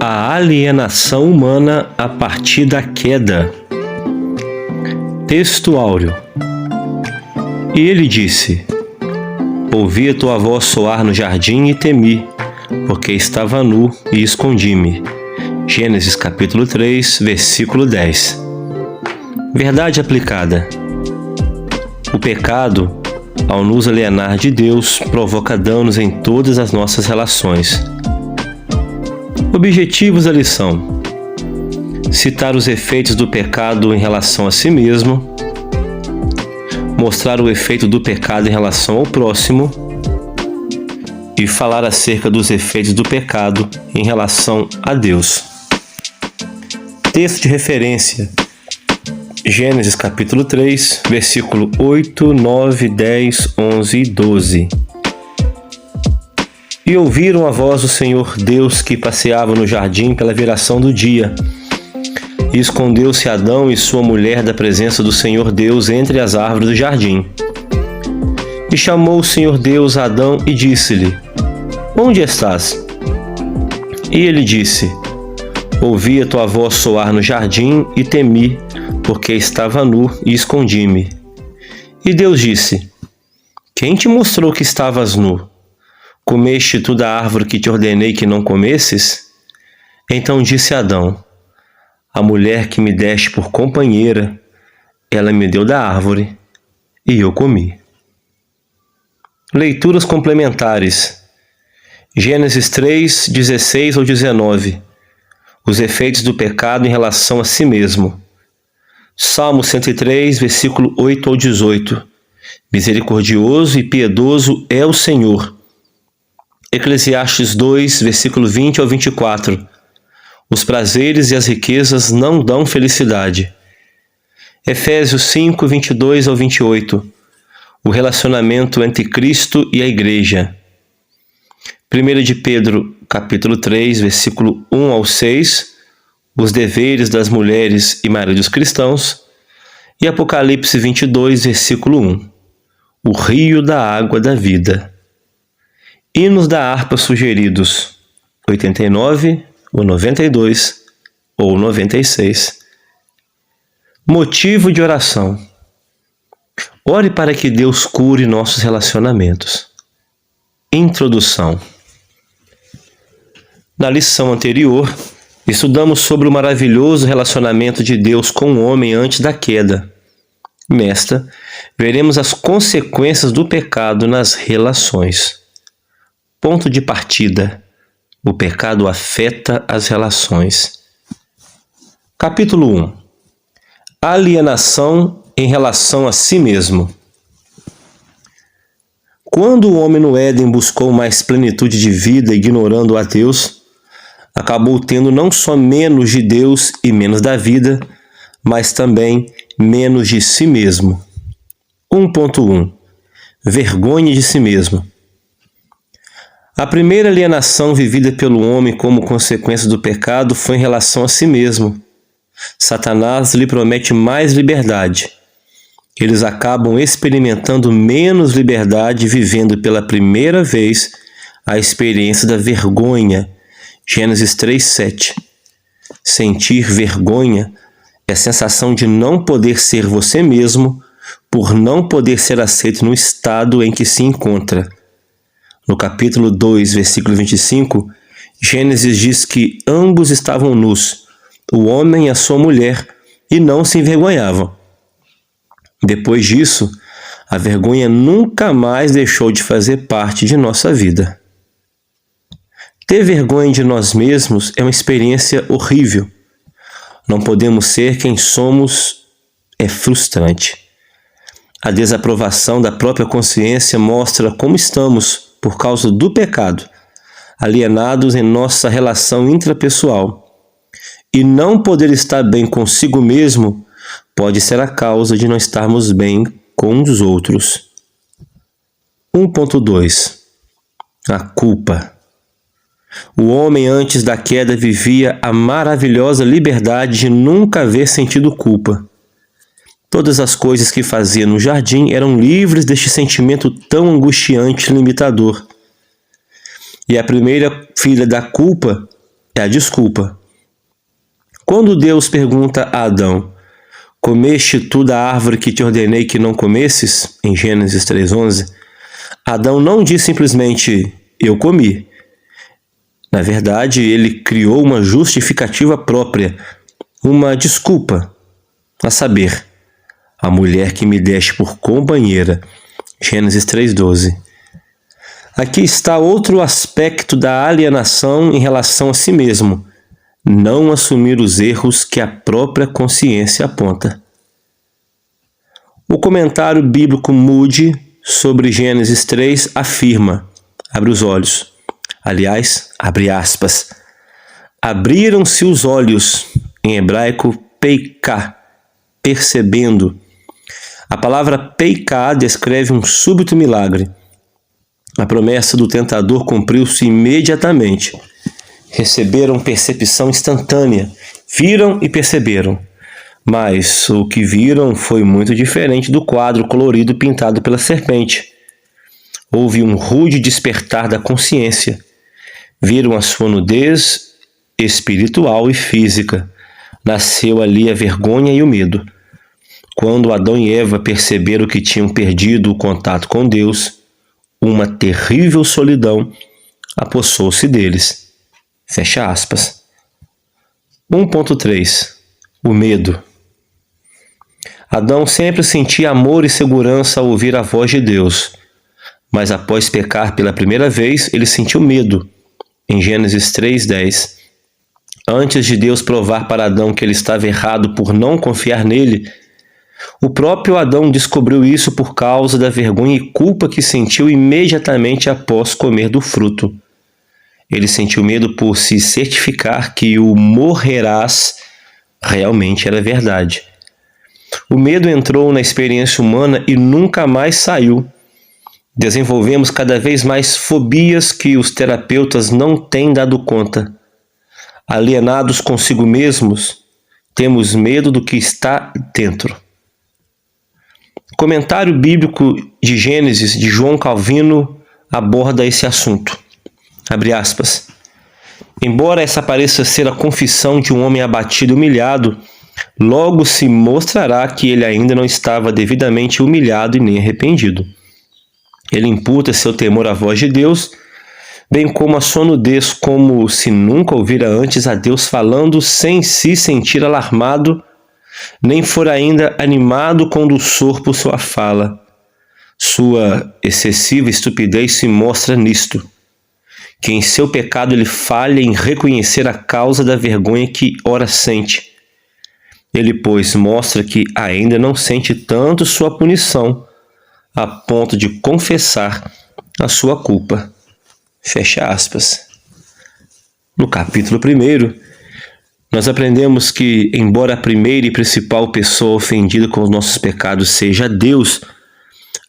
A alienação humana a partir da queda. Texto áureo. E ele disse: ouvi a tua voz soar no jardim e temi, porque estava nu e escondi-me. Gênesis capítulo 3, versículo 10. Verdade aplicada. O pecado, ao nos alienar de Deus, provoca danos em todas as nossas relações. Objetivos da lição: citar os efeitos do pecado em relação a si mesmo, mostrar o efeito do pecado em relação ao próximo e falar acerca dos efeitos do pecado em relação a Deus. Texto de referência: Gênesis capítulo 3, versículo 8, 9, 10, 11 e 12. E ouviram a voz do Senhor Deus que passeava no jardim pela viração do dia. E escondeu-se Adão e sua mulher da presença do Senhor Deus entre as árvores do jardim. E chamou o Senhor Deus a Adão e disse-lhe: onde estás? E ele disse: ouvi a tua voz soar no jardim e temi, porque estava nu e escondi-me. E Deus disse: quem te mostrou que estavas nu? Comeste tu da árvore que te ordenei que não comesses? Então disse Adão: a mulher que me deste por companheira, ela me deu da árvore, e eu comi. Leituras complementares. Gênesis 3, 16 ou 19. Os efeitos do pecado em relação a si mesmo. Salmo 103, versículo 8 ao 18. Misericordioso e piedoso é o Senhor. Eclesiastes 2, versículo 20 ao 24. Os prazeres e as riquezas não dão felicidade. Efésios 5, 22 ao 28. O relacionamento entre Cristo e a Igreja. 1 de Pedro, capítulo 3, versículo 1 ao 6. Os deveres das mulheres e maridos cristãos. E Apocalipse 22, versículo 1. O rio da água da vida. Hinos da harpa sugeridos: 89, ou 92, ou 96. Motivo de oração: ore para que Deus cure nossos relacionamentos. Introdução. Na lição anterior, estudamos sobre o maravilhoso relacionamento de Deus com o homem antes da queda. Nesta, veremos as consequências do pecado nas relações. Ponto de partida: o pecado afeta as relações. Capítulo 1. Alienação em relação a si mesmo. Quando o homem no Éden buscou mais plenitude de vida ignorando a Deus, acabou tendo não só menos de Deus e menos da vida, mas também menos de si mesmo. 1.1. Vergonha de si mesmo. A primeira alienação vivida pelo homem como consequência do pecado foi em relação a si mesmo. Satanás lhe promete mais liberdade. Eles acabam experimentando menos liberdade, vivendo pela primeira vez a experiência da vergonha. Gênesis 3:7. Sentir vergonha é a sensação de não poder ser você mesmo por não poder ser aceito no estado em que se encontra. No capítulo 2, versículo 25, Gênesis diz que ambos estavam nus, o homem e a sua mulher, e não se envergonhavam. Depois disso, a vergonha nunca mais deixou de fazer parte de nossa vida. Ter vergonha de nós mesmos é uma experiência horrível. Não podemos ser quem somos, é frustrante. A desaprovação da própria consciência mostra como estamos, por causa do pecado, alienados em nossa relação intrapessoal. E não poder estar bem consigo mesmo pode ser a causa de não estarmos bem com os outros. 1.2. A culpa. O homem antes da queda vivia a maravilhosa liberdade de nunca haver sentido culpa. Todas as coisas que fazia no jardim eram livres deste sentimento tão angustiante e limitador. E a primeira filha da culpa é a desculpa. Quando Deus pergunta a Adão: comeste tu da árvore que te ordenei que não comesses? Em Gênesis 3:11, Adão não diz simplesmente: eu comi. Na verdade, ele criou uma justificativa própria, uma desculpa, a saber, a mulher que me deste por companheira. Gênesis 3:12. Aqui está outro aspecto da alienação em relação a si mesmo: não assumir os erros que a própria consciência aponta. O comentário bíblico Moody sobre Gênesis 3 afirma, abre os olhos, aliás, abre aspas, abriram-se os olhos, em hebraico peiká, percebendo. A palavra peiká descreve um súbito milagre. A promessa do tentador cumpriu-se imediatamente. Receberam percepção instantânea, viram e perceberam. Mas o que viram foi muito diferente do quadro colorido pintado pela serpente. Houve um rude despertar da consciência. Viram a sua nudez espiritual e física. Nasceu ali a vergonha e o medo. Quando Adão e Eva perceberam que tinham perdido o contato com Deus, uma terrível solidão apossou-se deles. Fecha aspas. 1.3. O medo. Adão sempre sentia amor e segurança ao ouvir a voz de Deus, mas após pecar pela primeira vez, ele sentiu medo. Em Gênesis 3:10. Antes de Deus provar para Adão que ele estava errado por não confiar nele, o próprio Adão descobriu isso por causa da vergonha e culpa que sentiu imediatamente após comer do fruto. Ele sentiu medo por se certificar que o morrerás realmente era verdade. O medo entrou na experiência humana e nunca mais saiu. Desenvolvemos cada vez mais fobias que os terapeutas não têm dado conta. Alienados consigo mesmos, temos medo do que está dentro. Comentário bíblico de Gênesis de João Calvino aborda esse assunto. Abre aspas. Embora essa pareça ser a confissão de um homem abatido e humilhado, logo se mostrará que ele ainda não estava devidamente humilhado e nem arrependido. Ele imputa seu temor à voz de Deus, bem como a sua nudez, como se nunca ouvira antes a Deus falando sem se sentir alarmado, nem for ainda animado com dulçor por sua fala. Sua excessiva estupidez se mostra nisto, que em seu pecado ele falha em reconhecer a causa da vergonha que ora sente. Ele, pois, mostra que ainda não sente tanto sua punição, a ponto de confessar a sua culpa. Fecha aspas. No capítulo 1, nós aprendemos que, embora a primeira e principal pessoa ofendida com os nossos pecados seja Deus,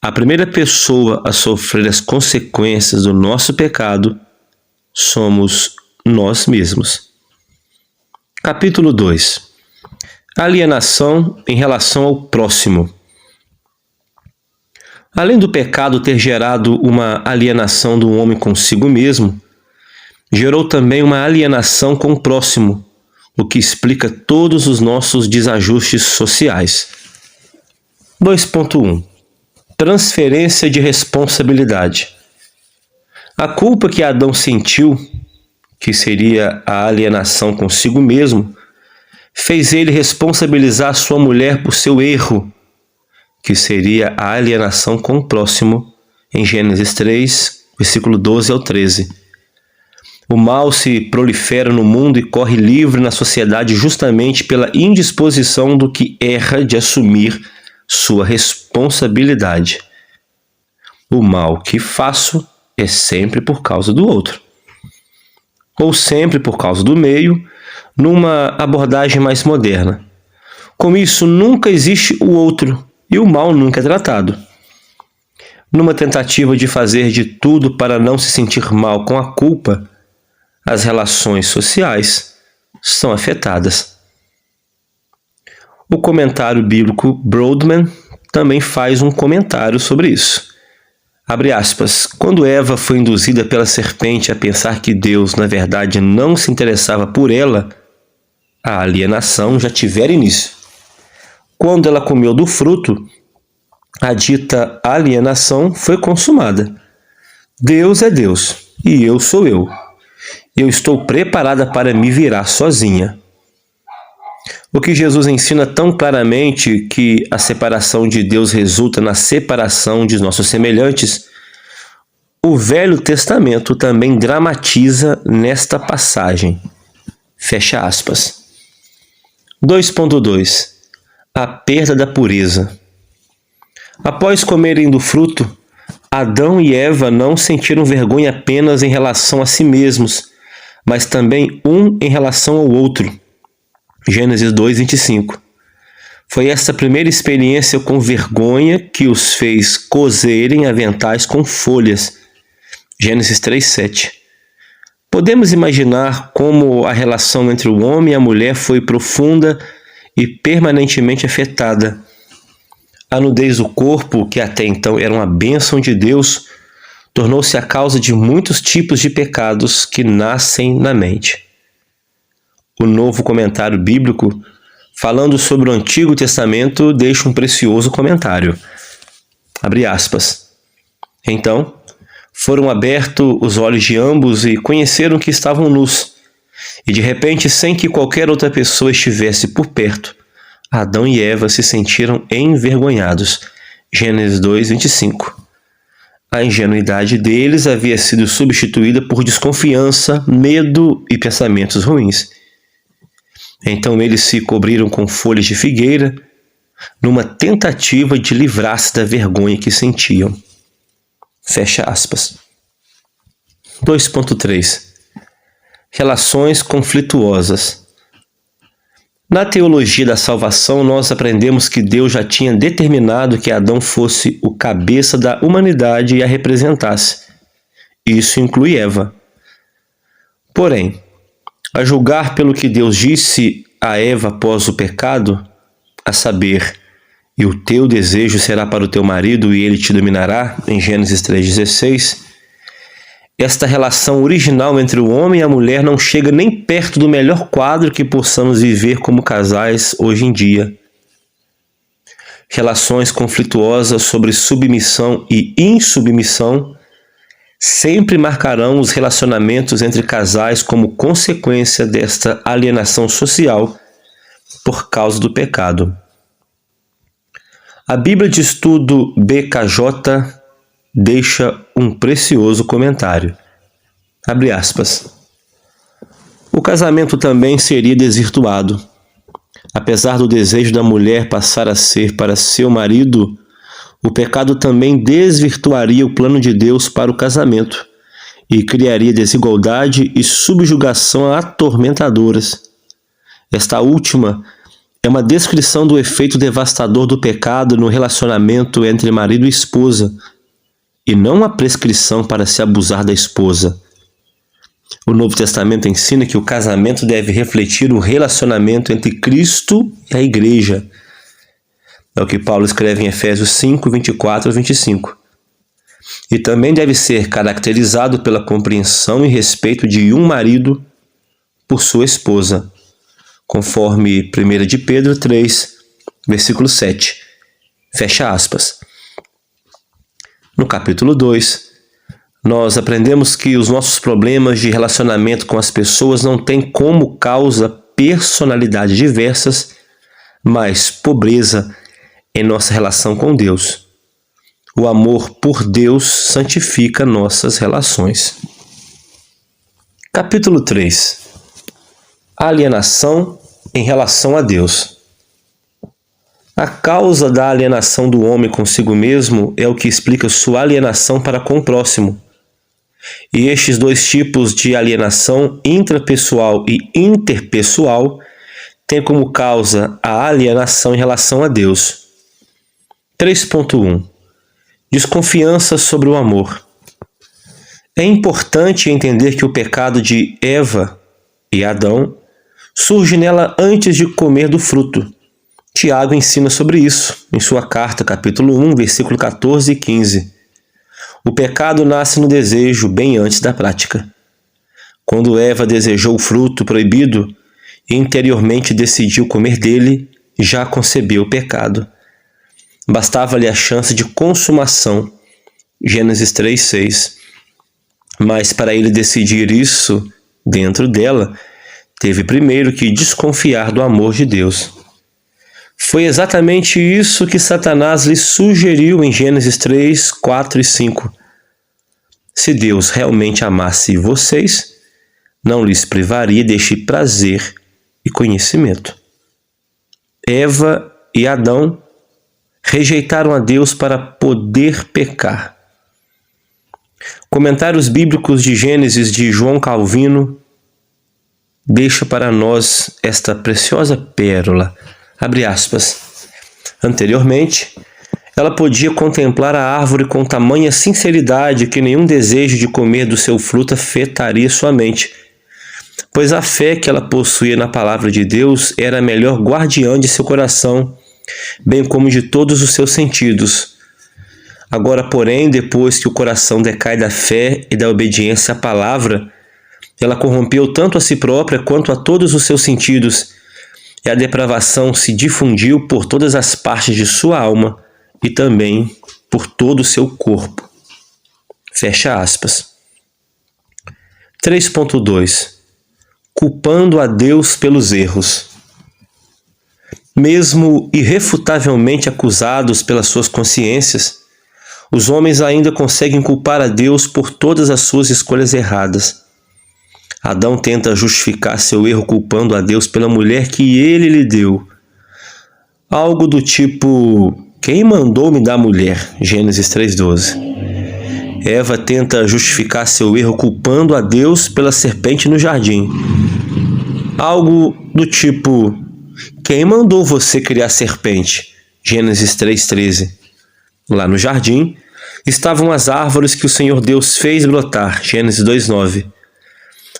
a primeira pessoa a sofrer as consequências do nosso pecado somos nós mesmos. Capítulo 2. Alienação em relação ao próximo. Além do pecado ter gerado uma alienação do homem consigo mesmo, gerou também uma alienação com o próximo, o que explica todos os nossos desajustes sociais. 2.1. Transferência de responsabilidade. A culpa que Adão sentiu, que seria a alienação consigo mesmo, fez ele responsabilizar sua mulher por seu erro, que seria a alienação com o próximo, em Gênesis 3, versículo 12 ao 13. O mal se prolifera no mundo e corre livre na sociedade justamente pela indisposição do que erra de assumir sua responsabilidade. O mal que faço é sempre por causa do outro, ou sempre por causa do meio, numa abordagem mais moderna. Com isso, nunca existe o outro e o mal nunca é tratado. Numa tentativa de fazer de tudo para não se sentir mal com a culpa, as relações sociais são afetadas. O comentário bíblico Broadman também faz um comentário sobre isso. Abre aspas. Quando Eva foi induzida pela serpente a pensar que Deus, na verdade, não se interessava por ela, a alienação já tivera início. Quando ela comeu do fruto, a dita alienação foi consumada. Deus é Deus e eu sou eu. Eu estou preparada para me virar sozinha. O que Jesus ensina tão claramente que a separação de Deus resulta na separação de nossos semelhantes, o Velho Testamento também dramatiza nesta passagem. Fecha aspas. 2.2 A perda da pureza. Após comerem do fruto, Adão e Eva não sentiram vergonha apenas em relação a si mesmos, mas também um em relação ao outro. Gênesis 2:25. Foi essa primeira experiência com vergonha que os fez coserem aventais com folhas. Gênesis 3:7. Podemos imaginar como a relação entre o homem e a mulher foi profunda e permanentemente afetada. A nudez do corpo, que até então era uma bênção de Deus, tornou-se a causa de muitos tipos de pecados que nascem na mente. O Novo Comentário Bíblico, falando sobre o Antigo Testamento, deixa um precioso comentário. Abre aspas. Então, foram abertos os olhos de ambos e conheceram que estavam nus. E de repente, sem que qualquer outra pessoa estivesse por perto, Adão e Eva se sentiram envergonhados. Gênesis 2:25. A ingenuidade deles havia sido substituída por desconfiança, medo e pensamentos ruins. Então eles se cobriram com folhas de figueira, numa tentativa de livrar-se da vergonha que sentiam. Fecha aspas. 2.3 Relações conflituosas. Na teologia da salvação, nós aprendemos que Deus já tinha determinado que Adão fosse o cabeça da humanidade e a representasse. Isso inclui Eva. Porém, a julgar pelo que Deus disse a Eva após o pecado, a saber, e o teu desejo será para o teu marido e ele te dominará, em Gênesis 3:16, esta relação original entre o homem e a mulher não chega nem perto do melhor quadro que possamos viver como casais hoje em dia. Relações conflituosas sobre submissão e insubmissão sempre marcarão os relacionamentos entre casais como consequência desta alienação social por causa do pecado. A Bíblia de Estudo BKJ deixa um precioso comentário. Abre aspas. O casamento também seria desvirtuado. Apesar do desejo da mulher passar a ser para seu marido, o pecado também desvirtuaria o plano de Deus para o casamento e criaria desigualdade e subjugação atormentadoras. Esta última é uma descrição do efeito devastador do pecado no relacionamento entre marido e esposa, e não uma prescrição para se abusar da esposa. O Novo Testamento ensina que o casamento deve refletir o relacionamento entre Cristo e a Igreja. É o que Paulo escreve em Efésios 5:24-25. E também deve ser caracterizado pela compreensão e respeito de um marido por sua esposa, conforme 1 de Pedro 3, versículo 7. Fecha aspas. No capítulo 2, nós aprendemos que os nossos problemas de relacionamento com as pessoas não têm como causa personalidades diversas, mas pobreza em nossa relação com Deus. O amor por Deus santifica nossas relações. Capítulo 3. Alienação em relação a Deus. A causa da alienação do homem consigo mesmo é o que explica sua alienação para com o próximo. E estes dois tipos de alienação, intrapessoal e interpessoal, têm como causa a alienação em relação a Deus. 3.1 Desconfiança sobre o amor. É importante entender que o pecado de Eva e Adão surge nela antes de comer do fruto. Tiago ensina sobre isso em sua carta, capítulo 1, versículo 14 e 15. O pecado nasce no desejo bem antes da prática. Quando Eva desejou o fruto proibido e interiormente decidiu comer dele, já concebeu o pecado. Bastava-lhe a chance de consumação, Gênesis 3:6. Mas para ele decidir isso dentro dela, teve primeiro que desconfiar do amor de Deus. Foi exatamente isso que Satanás lhe sugeriu em Gênesis 3, 4 e 5. Se Deus realmente amasse vocês, não lhes privaria deste prazer e conhecimento. Eva e Adão rejeitaram a Deus para poder pecar. Comentários bíblicos de Gênesis de João Calvino deixa para nós esta preciosa pérola. Abre aspas. Anteriormente, ela podia contemplar a árvore com tamanha sinceridade que nenhum desejo de comer do seu fruto afetaria sua mente, pois a fé que ela possuía na palavra de Deus era a melhor guardiã de seu coração, bem como de todos os seus sentidos. Agora, porém, depois que o coração decai da fé e da obediência à palavra, ela corrompeu tanto a si própria quanto a todos os seus sentidos, e a depravação se difundiu por todas as partes de sua alma e também por todo o seu corpo. Fecha aspas. 3.2. Culpando a Deus pelos erros. Mesmo irrefutavelmente acusados pelas suas consciências, os homens ainda conseguem culpar a Deus por todas as suas escolhas erradas. Adão tenta justificar seu erro culpando a Deus pela mulher que ele lhe deu. Algo do tipo: quem mandou me dar mulher? Gênesis 3:12. Eva tenta justificar seu erro culpando a Deus pela serpente no jardim. Algo do tipo: quem mandou você criar serpente? Gênesis 3:13. Lá no jardim estavam as árvores que o Senhor Deus fez brotar. Gênesis 2:9.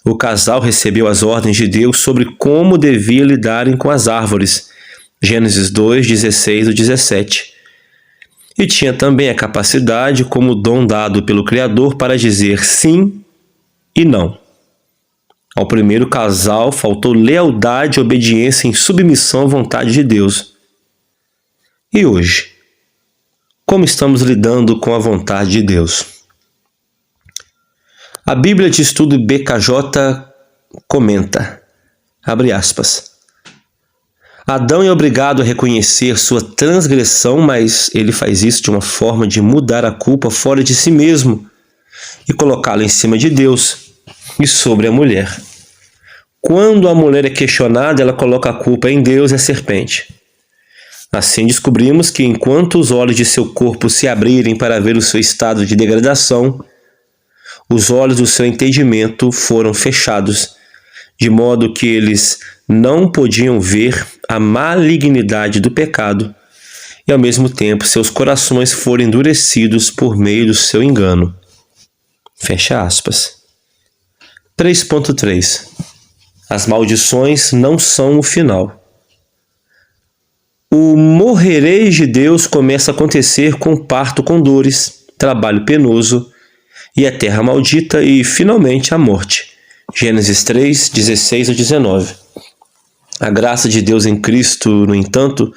O casal recebeu as ordens de Deus sobre como devia lidarem com as árvores. Gênesis 2:16 e 17. E tinha também a capacidade, como dom dado pelo Criador, para dizer sim e não. Ao primeiro casal faltou lealdade, obediência e submissão à vontade de Deus. E hoje, como estamos lidando com a vontade de Deus? A Bíblia de Estudo BKJ comenta, abre aspas, Adão é obrigado a reconhecer sua transgressão, mas ele faz isso de uma forma de mudar a culpa fora de si mesmo e colocá-la em cima de Deus e sobre a mulher. Quando a mulher é questionada, ela coloca a culpa em Deus e a serpente. Assim descobrimos que enquanto os olhos de seu corpo se abrirem para ver o seu estado de degradação, os olhos do seu entendimento foram fechados, de modo que eles não podiam ver a malignidade do pecado, e ao mesmo tempo seus corações foram endurecidos por meio do seu engano. Fecha aspas. 3.3. As maldições não são o final. O morrereis de Deus começa a acontecer com parto com dores, trabalho penoso, e a terra maldita e, finalmente, a morte. Gênesis 3, 16 a 19. A graça de Deus em Cristo, no entanto,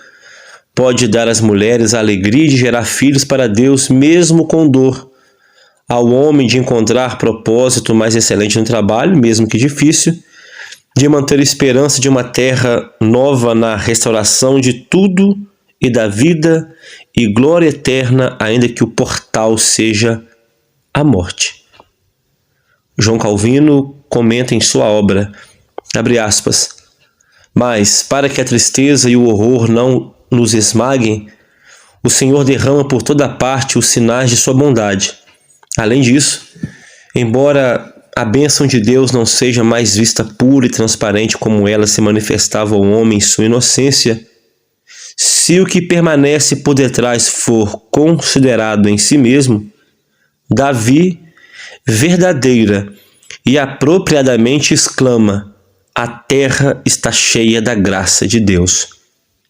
pode dar às mulheres a alegria de gerar filhos para Deus, mesmo com dor. Ao homem de encontrar propósito mais excelente no trabalho, mesmo que difícil, de manter esperança de uma terra nova na restauração de tudo e da vida e glória eterna, ainda que o portal seja a morte. João Calvino comenta em sua obra, abre aspas, mas para que a tristeza e o horror não nos esmaguem, o Senhor derrama por toda parte os sinais de sua bondade. Além disso, embora a bênção de Deus não seja mais vista pura e transparente como ela se manifestava ao homem em sua inocência, se o que permanece por detrás for considerado em si mesmo, Davi, verdadeira e apropriadamente exclama, a terra está cheia da graça de Deus.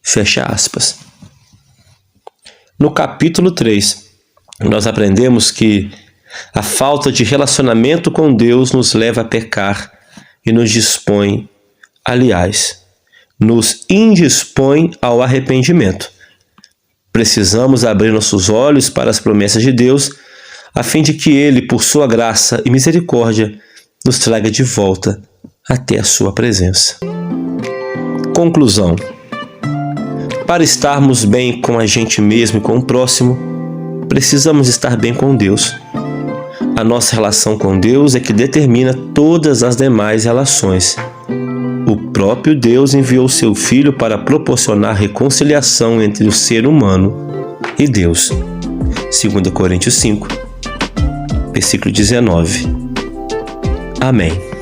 Fecha aspas. No capítulo 3, nós aprendemos que A falta de relacionamento com Deus nos leva a pecar e nos dispõe, aliás, nos indispõe ao arrependimento. Precisamos abrir nossos olhos para as promessas de Deus, a fim de que Ele, por sua graça e misericórdia, nos traga de volta até a sua presença. Conclusão. Para estarmos bem com a gente mesmo e com o próximo, precisamos estar bem com Deus. A nossa relação com Deus é que determina todas as demais relações. O próprio Deus enviou seu Filho para proporcionar reconciliação entre o ser humano e Deus. 2 Coríntios 5, versículo 19. Amém.